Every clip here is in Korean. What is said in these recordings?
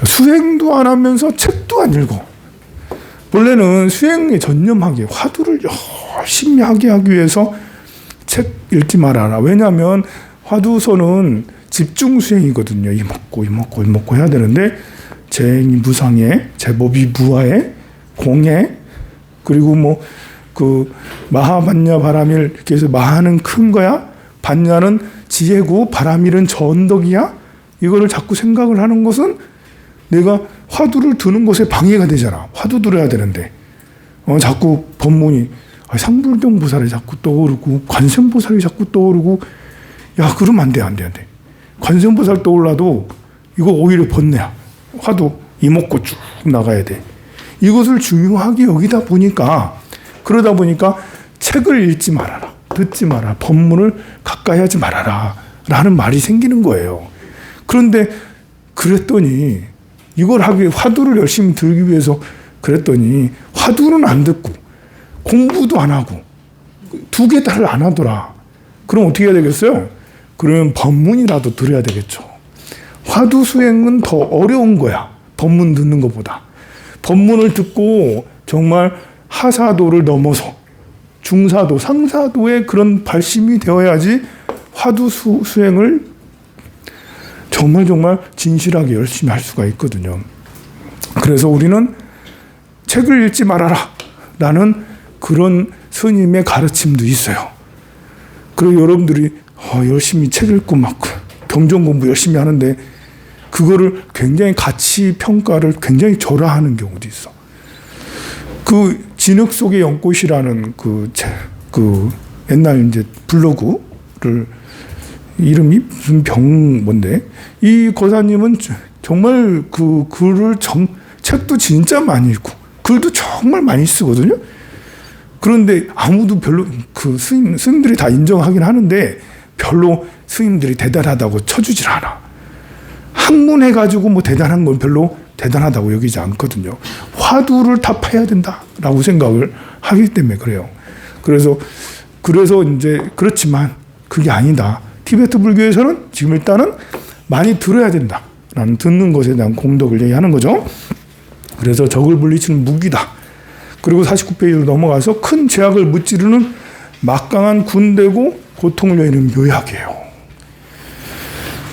수행도 안 하면서 책도 안 읽어. 원래는 수행에 전념하게 화두를 열심히 하게 하기 위해서 책 읽지 말아라. 왜냐하면 화두서는 집중 수행이거든요. 이먹고 해야 되는데 재행이 무상해, 제법이 무아해, 공해, 그리고 뭐 그 마하반야 바라밀 이렇게 해서 마하는 큰 거야, 반야는 지혜고 바라밀은 전덕이야. 이거를 자꾸 생각을 하는 것은 내가 화두를 드는 것에 방해가 되잖아. 화두 들어야 되는데 자꾸 법문이 상불경 보살이 자꾸 떠오르고 관세음보살이 자꾸 떠오르고, 야 그러면 안 돼. 관세음보살 떠올라도 이거 오히려 번뇌야. 화두 이먹고 쭉 나가야 돼. 이것을 중요하게 여기다 보니까, 그러다 보니까 책을 읽지 말아라, 듣지 마라, 법문을 가까이 하지 말아라 라는 말이 생기는 거예요. 그런데 그랬더니 이걸 하기, 화두를 열심히 들기 위해서 그랬더니 화두는 안 듣고 공부도 안 하고 두 개 다를 안 하더라. 그럼 어떻게 해야 되겠어요? 그러면 법문이라도 들어야 되겠죠. 화두 수행은 더 어려운 거야. 법문 듣는 것보다. 법문을 듣고 정말 하사도를 넘어서 중사도, 상사도의 그런 발심이 되어야지 화두 수행을 정말 진실하게 열심히 할 수가 있거든요. 그래서 우리는 책을 읽지 말아라 라는 그런 스님의 가르침도 있어요. 그리고 여러분들이 열심히 책 읽고 막 경전 공부 열심히 하는데 그거를 굉장히 가치 평가를 굉장히 절하하는 경우도 있어. 그 진흙 속의 연꽃이라는 그 옛날 이제 블로그를, 이름이 무슨 뭔데? 이 거사님은 정말 그 글을 책도 진짜 많이 읽고 글도 정말 많이 쓰거든요. 그런데 아무도 별로, 그 스님들이 다 인정하긴 하는데 별로 스님들이 대단하다고 쳐주질 않아. 학문해가지고 뭐 대단한 건 별로 대단하다고 여기지 않거든요. 화두를 타파해야 된다라고 생각을 하기 때문에 그래요. 그래서 이제 그렇지만 그게 아니다. 티베트 불교에서는 지금 일단은 많이 들어야 된다라는, 듣는 것에 대한 공덕을 얘기하는 거죠. 그래서 적을 물리치는 무기다. 그리고 49페이지로 넘어가서 큰 제약을 무찌르는 막강한 군대고 고통을 여의는 묘약이에요.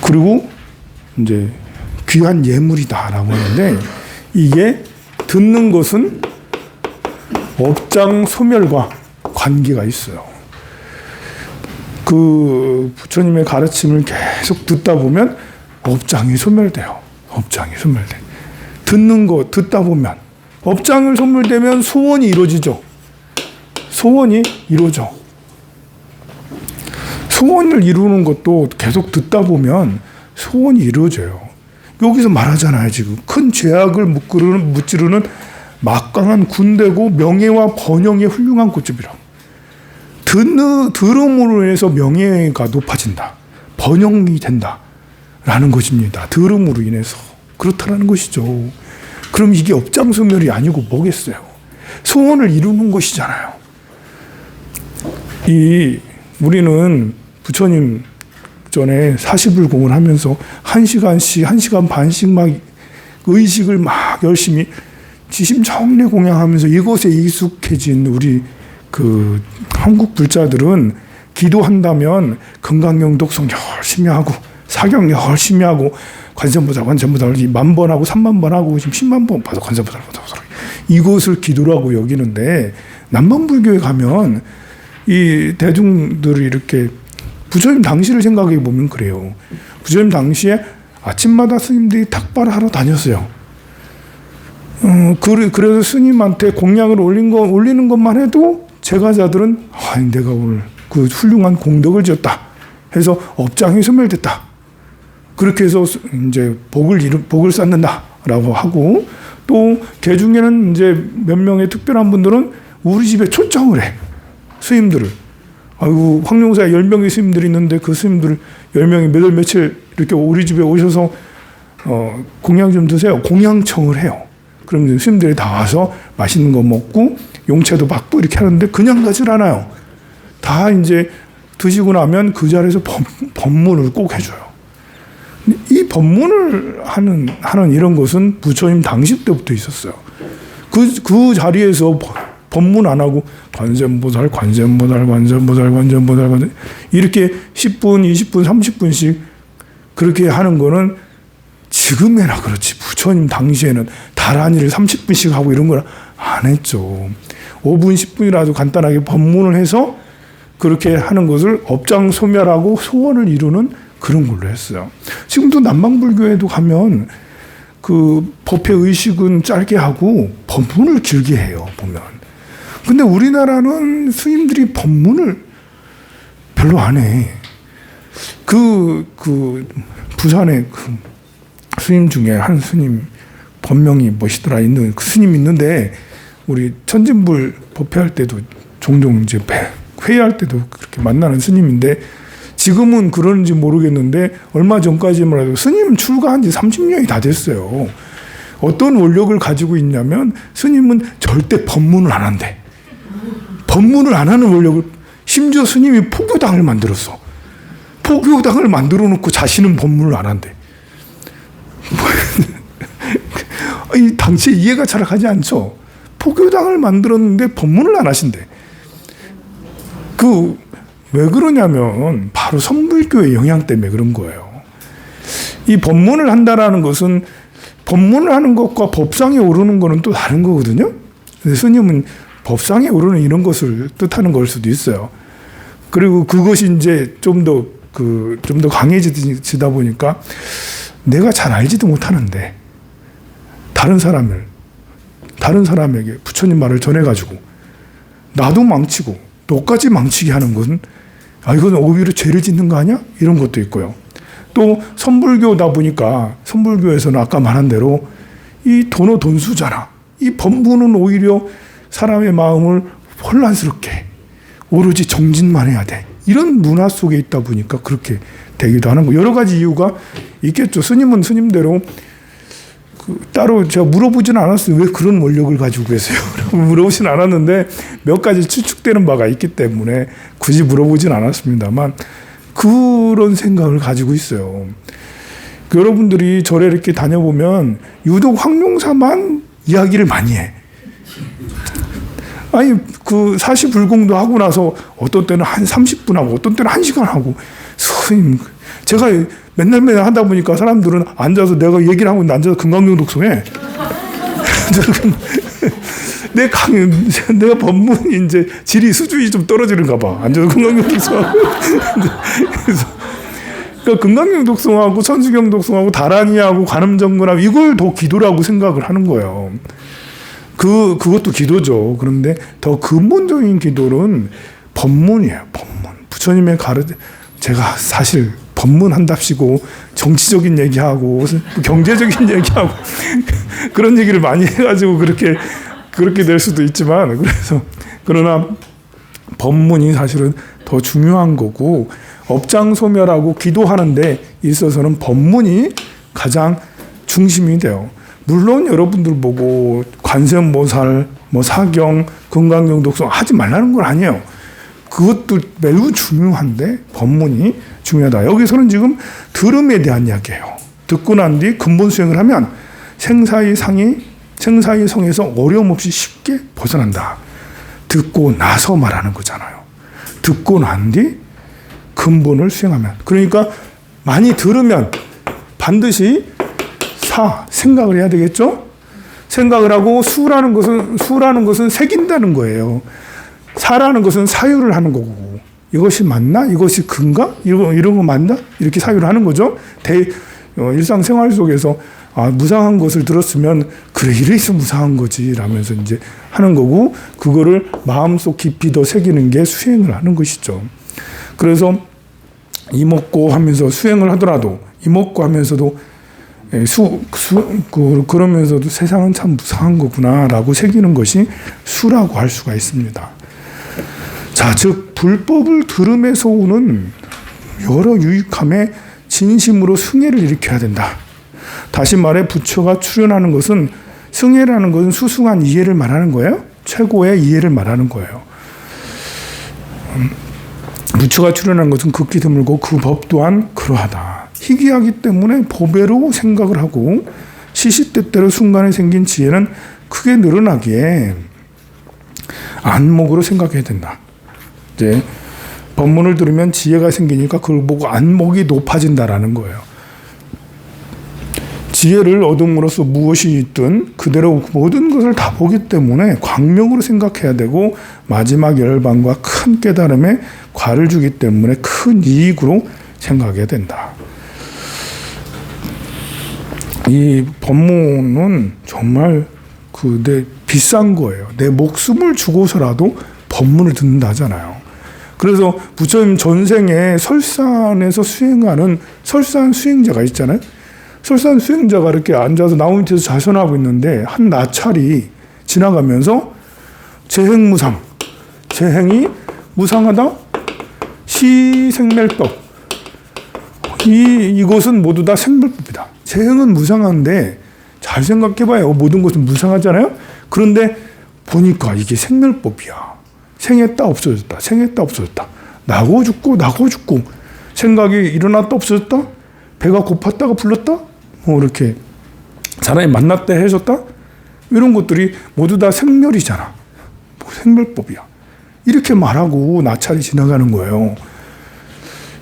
그리고 이제 귀한 예물이다라고 하는데, 이게 듣는 것은 업장 소멸과 관계가 있어요. 그 부처님의 가르침을 계속 듣다 보면 업장이 소멸돼요. 듣는 거 듣다 보면 업장을 소멸되면 소원이 이루어지죠. 소원을 이루는 것도 계속 듣다 보면 소원이 이루어져요. 여기서 말하잖아요. 지금 큰 죄악을 무찌르는 막강한 군대고 명예와 번영의 훌륭한 꽃집이라고. 들음으로 인해서 명예가 높아진다. 번영이 된다라는 것입니다. 들음으로 인해서. 그렇다라는 것이죠. 그럼 이게 업장소멸이 아니고 뭐겠어요? 소원을 이루는 것이잖아요. 우리는 부처님 전에 40을 하면서 1시간 반씩 막 의식을 막 열심히 지심정래 공양하면서 이것에 익숙해진 우리 그 한국 불자들은 기도한다면 금강경독성 열심히 하고 사경 열심히 하고 관세음보살 10,000번 하고 30,000번 하고 지금 100,000번 봐서 관세음보살 이것을 기도라고 여기는데, 남방불교에 가면 이 대중들이 이렇게 부처님 당시를 생각해 보면 그래요. 부처님 당시에 아침마다 스님들이 탁발하러 다녔어요. 그래서 스님한테 공양을 올리는 것만 해도 제가자들은 내가 오늘 그 훌륭한 공덕을 지었다 해서 업장이 소멸됐다. 그렇게 해서 이제 복을 쌓는다라고 하고, 또 개 중에는 이제 몇 명의 특별한 분들은 우리 집에 초청을 해. 스님들을. 아이고, 황룡사에 10명의 스님들이 있는데 그 스님들 10명이 몇 월 며칠 이렇게 우리 집에 오셔서 공양 좀 드세요. 공양청을 해요. 그럼 스님들이 다 와서 맛있는 거 먹고 용채도 받고 이렇게 하는데 그냥 가질 않아요. 다 이제 드시고 나면 그 자리에서 법문을 꼭 해줘요. 이 법문을 하는 이런 것은 부처님 당시 때부터 있었어요. 그 자리에서 법문 안 하고 관세음보살 이렇게 10분, 20분, 30분씩 그렇게 하는 거는 지금에나 그렇지. 부처님 당시에는 다란이를 30분씩 하고 이런 걸 안 했죠. 5분, 10분이라도 간단하게 법문을 해서 그렇게 하는 것을 업장소멸하고 소원을 이루는 그런 걸로 했어요. 지금도 남방불교에도 가면 그 법회 의식은 짧게 하고 법문을 길게 해요, 보면. 근데 우리나라는 스님들이 법문을 별로 안 해. 부산에 그 스님 중에 한 스님, 법명이 멋있더라, 있는 그 스님 있는데, 우리 천진불 법회할 때도 종종 이제 회의할 때도 그렇게 만나는 스님인데, 지금은 그런지 모르겠는데, 얼마 전까지만 해도 스님 출가한 지 30년이 다 됐어요. 어떤 원력을 가지고 있냐면, 스님은 절대 법문을 안 한대. 법문을 안 하는 원력을, 심지어 스님이 포교당을 만들었어. 포교당을 만들어 놓고 자신은 법문을 안 한대. 이 당시에 이해가 잘 가지 않죠. 포교당을 만들었는데 법문을 안 하신대. 왜 그러냐면 바로 성불교의 영향 때문에 그런 거예요. 이 법문을 한다라는 것은 법문을 하는 것과 법상에 오르는 거는 또 다른 거거든요. 근데 스님은 법상에 오르는 이런 것을 뜻하는 걸 수도 있어요. 그리고 그것이 이제 좀 더 강해지다 보니까 내가 잘 알지도 못하는데 다른 사람에게 부처님 말을 전해가지고 나도 망치고 너까지 망치게 하는 것은 이건 오히려 죄를 짓는 거 아니야? 이런 것도 있고요. 또 선불교다 보니까 선불교에서는 아까 말한 대로 이 돈수잖아. 이 법문은 오히려 사람의 마음을 혼란스럽게 오로지 정진만 해야 돼. 이런 문화 속에 있다 보니까 그렇게 되기도 하는 거. 여러 가지 이유가 있겠죠. 스님은 스님대로 따로 제가 물어보지는 않았어요. 왜 그런 원력을 가지고 계세요? 물어보진 않았는데 몇 가지 추측되는 바가 있기 때문에 굳이 물어보진 않았습니다만 그런 생각을 가지고 있어요. 여러분들이 절에 이렇게 다녀보면 유독 황룡사만 이야기를 많이 해. 아니 그 사시불공도 하고 나서 어떤 때는 한 30분 하고 어떤 때는 1시간 하고 스님 제가 맨날 하다 보니까 사람들은 앉아서 내가 얘기를 하고 있는데 앉아서 금강경 독송해. 내가 법문이 이제 질이 수준이 좀 떨어지는가 봐. 앉아서 금강경 독송하고. 그래서 그러니까 금강경 독송하고 천수경 독송하고 다란이하고 관음정근하고 이걸 더 기도라고 생각을 하는 거예요. 그것도 기도죠. 그런데 더 근본적인 기도는 법문이에요. 법문. 부처님의 제가 사실 법문한답시고 정치적인 얘기하고 경제적인 얘기하고 그런 얘기를 많이 해가지고 그렇게 될 수도 있지만 그러나 법문이 사실은 더 중요한 거고 업장소멸하고 기도하는 데 있어서는 법문이 가장 중심이 돼요. 물론 여러분들 보고 관세음보살, 사경, 금강경 독송 하지 말라는 건 아니에요. 그것도 매우 중요한데 법문이 중요하다. 여기서는 지금 들음에 대한 이야기예요. 듣고 난 뒤 근본 수행을 하면 생사의 성에서 어려움 없이 쉽게 벗어난다. 듣고 나서 말하는 거잖아요. 듣고 난 뒤 근본을 수행하면. 그러니까 많이 들으면 반드시 생각을 해야 되겠죠? 생각을 하고 수라는 것은 새긴다는 거예요. 사라는 것은 사유를 하는 거고 이것이 맞나? 이것이 근가? 이런 거 맞나? 이렇게 사유를 하는 거죠. 일상생활 속에서 무상한 것을 들었으면 그래 이래서 무상한 거지 라면서 이제 하는 거고 그거를 마음속 깊이 더 새기는 게 수행을 하는 것이죠. 그래서 이먹고 하면서 수행을 하더라도 이먹고 하면서도 그러면서도 세상은 참 무상한 거구나라고 새기는 것이 수라고 할 수가 있습니다. 자, 즉 불법을 들음에서 오는 여러 유익함에 진심으로 승애를 일으켜야 된다. 다시 말해 부처가 출현하는 것은 승애라는 것은 수승한 이해를 말하는 거예요. 최고의 이해를 말하는 거예요. 부처가 출현한 것은 극히 드물고 그 법 또한 그러하다. 희귀하기 때문에 법외로 생각을 하고 시시때때로 순간에 생긴 지혜는 크게 늘어나기에 안목으로 생각해야 된다. 이제 법문을 들으면 지혜가 생기니까 그걸 보고 안목이 높아진다라는 거예요. 지혜를 얻음으로써 무엇이 있든 그대로 모든 것을 다 보기 때문에 광명으로 생각해야 되고 마지막 열반과 큰 깨달음에 과를 주기 때문에 큰 이익으로 생각해야 된다. 이 법문은 정말 내 비싼 거예요. 내 목숨을 주고서라도 법문을 듣는다 하잖아요. 그래서 부처님 전생에 설산에서 수행하는 설산 수행자가 있잖아요. 설산 수행자가 이렇게 앉아서 나무 밑에서 자선하고 있는데 한 나찰이 지나가면서 재행무상, 재행이 무상하다? 시생멸법. 이것은 모두 다 생멸법이다. 재행은 무상한데 잘 생각해봐요. 모든 것은 무상하잖아요. 그런데 보니까 이게 생멸법이야. 생했다 없어졌다. 생했다 없어졌다. 나고 죽고 나고 죽고 생각이 일어났다 없어졌다. 배가 고팠다가 불렀다. 이렇게 사람이 만났다 헤어졌다. 이런 것들이 모두 다 생멸이잖아. 생멸법이야. 이렇게 말하고 나찰이 지나가는 거예요.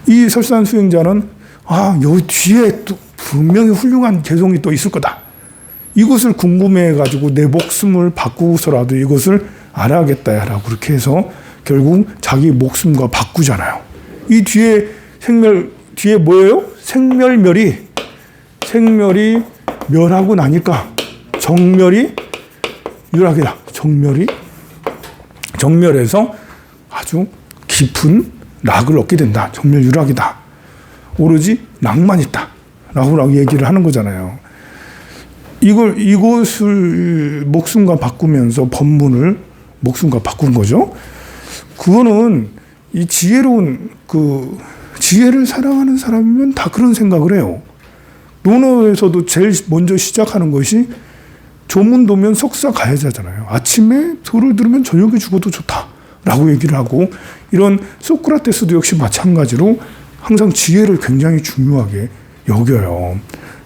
이 설산 수행자는 여기 뒤에 또 분명히 훌륭한 개성이 또 있을 거다. 이것을 궁금해가지고 내 목숨을 바꾸고서라도 이것을 알아야겠다라고 그렇게 해서 결국 자기 목숨과 바꾸잖아요. 이 뒤에 뒤에 뭐예요? 생멸이 멸하고 나니까 정멸이 유락이다. 정멸해서 아주 깊은 락을 얻게 된다. 정멸 유락이다. 오로지 락만 있다. 라고 얘기를 하는 거잖아요. 이것을 목숨과 바꾸면서 법문을 목숨과 바꾼 거죠. 그거는 이 지혜로운 지혜를 사랑하는 사람이면 다 그런 생각을 해요. 논어에서도 제일 먼저 시작하는 것이 조문도면 석사 가해자잖아요. 아침에 도를 들으면 저녁에 죽어도 좋다라고 얘기를 하고 이런 소크라테스도 역시 마찬가지로 항상 지혜를 굉장히 중요하게 여겨요.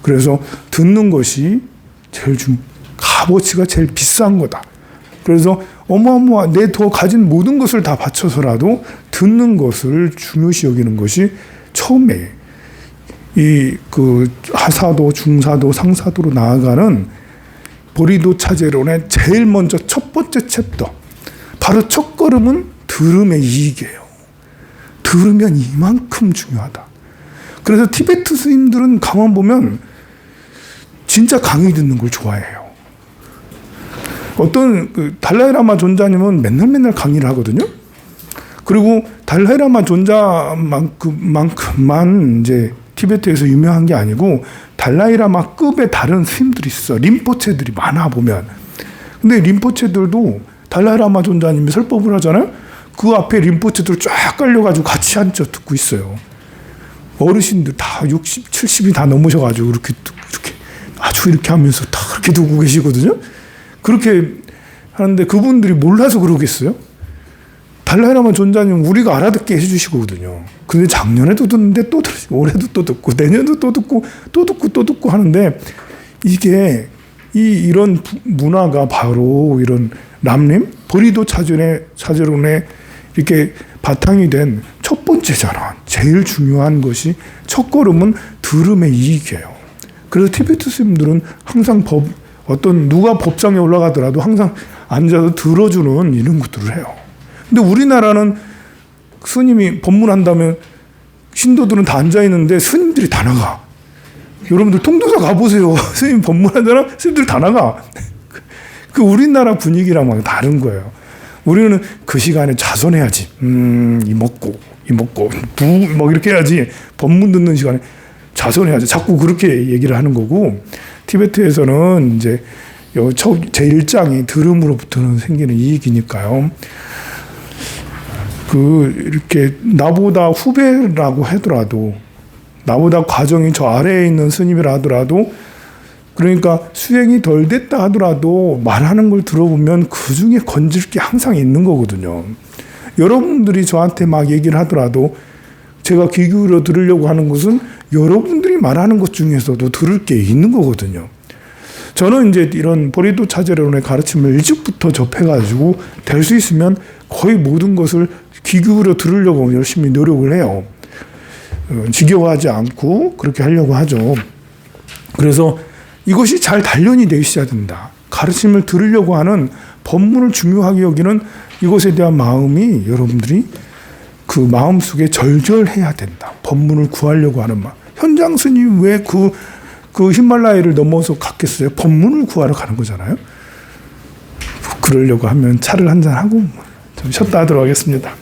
그래서 듣는 것이 제일 값어치가 제일 비싼 거다. 그래서 어마어마한 내 더 가진 모든 것을 다 바쳐서라도 듣는 것을 중요시 여기는 것이 처음에 하사도, 중사도, 상사도로 나아가는 보리도 차제론의 제일 먼저 첫 번째 챕터. 바로 첫 걸음은 들음의 이익이에요. 들으면 이만큼 중요하다. 그래서 티베트 스님들은 가만 보면 진짜 강의 듣는 걸 좋아해요. 어떤 달라이라마 존자님은 맨날 강의를 하거든요. 그리고 달라이라마 존자만큼만 이제 티베트에서 유명한 게 아니고 달라이라마급의 다른 스님들이 있어. 림포체들이 많아 보면. 근데 림포체들도 달라이라마 존자님이 설법을 하잖아요. 그 앞에 림포체들 쫙 깔려가지고 같이 앉아 듣고 있어요. 어르신들 다 60, 70이 다 넘으셔가지고 이렇게 아주 이렇게 하면서 다 그렇게 두고 계시거든요. 그렇게 하는데 그분들이 몰라서 그러겠어요? 달라이라마 존자님 우리가 알아듣게 해주시거든요. 근데 작년에도 듣는데 또 들으시고 올해도 또 듣고 내년도 또 듣고 하는데 이게 이런 문화가 바로 이런 남림 보리도 차제론에 이렇게 바탕이 된 첫 번째잖아. 제일 중요한 것이 첫 걸음은 들음의 이익이에요. 그래서 티베트 스님들은 항상 누가 법상에 올라가더라도 항상 앉아서 들어주는 이런 것들을 해요. 근데 우리나라는 스님이 법문한다면 신도들은 다 앉아있는데 스님들이 다 나가. 여러분들 통도사 가보세요. 스님 법문하잖아. 스님들 다 나가. 그 우리나라 분위기랑 다른 거예요. 우리는 그 시간에 자선해야지. 이먹고 이렇게 해야지. 법문 듣는 시간에 자선해야지. 자꾸 그렇게 얘기를 하는 거고 티베트에서는 이제 제1장이 들음으로부터는 생기는 이익이니까요. 이렇게 나보다 후배라고 하더라도 나보다 과정이 저 아래에 있는 스님이라 하더라도 그러니까 수행이 덜 됐다 하더라도 말하는 걸 들어보면 그 중에 건질 게 항상 있는 거거든요. 여러분들이 저한테 막 얘기를 하더라도 제가 귀 기울여 들으려고 하는 것은 여러분들이 스님이 말하는 것 중에서도 들을 게 있는 거거든요. 저는 이제 이런 보리도 차제론의 가르침을 일찍부터 접해가지고 될 수 있으면 거의 모든 것을 귀 기울여 들으려고 열심히 노력을 해요. 지겨워하지 않고 그렇게 하려고 하죠. 그래서 이것이 잘 단련이 되어 있어야 된다. 가르침을 들으려고 하는 법문을 중요하게 여기는 이것에 대한 마음이 여러분들이 그 마음 속에 절절해야 된다. 법문을 구하려고 하는 마음. 현장 스님 왜 그 히말라야를 넘어서 갔겠어요? 법문을 구하러 가는 거잖아요. 그러려고 하면 차를 한잔 하고 좀 쉬었다 하도록 하겠습니다.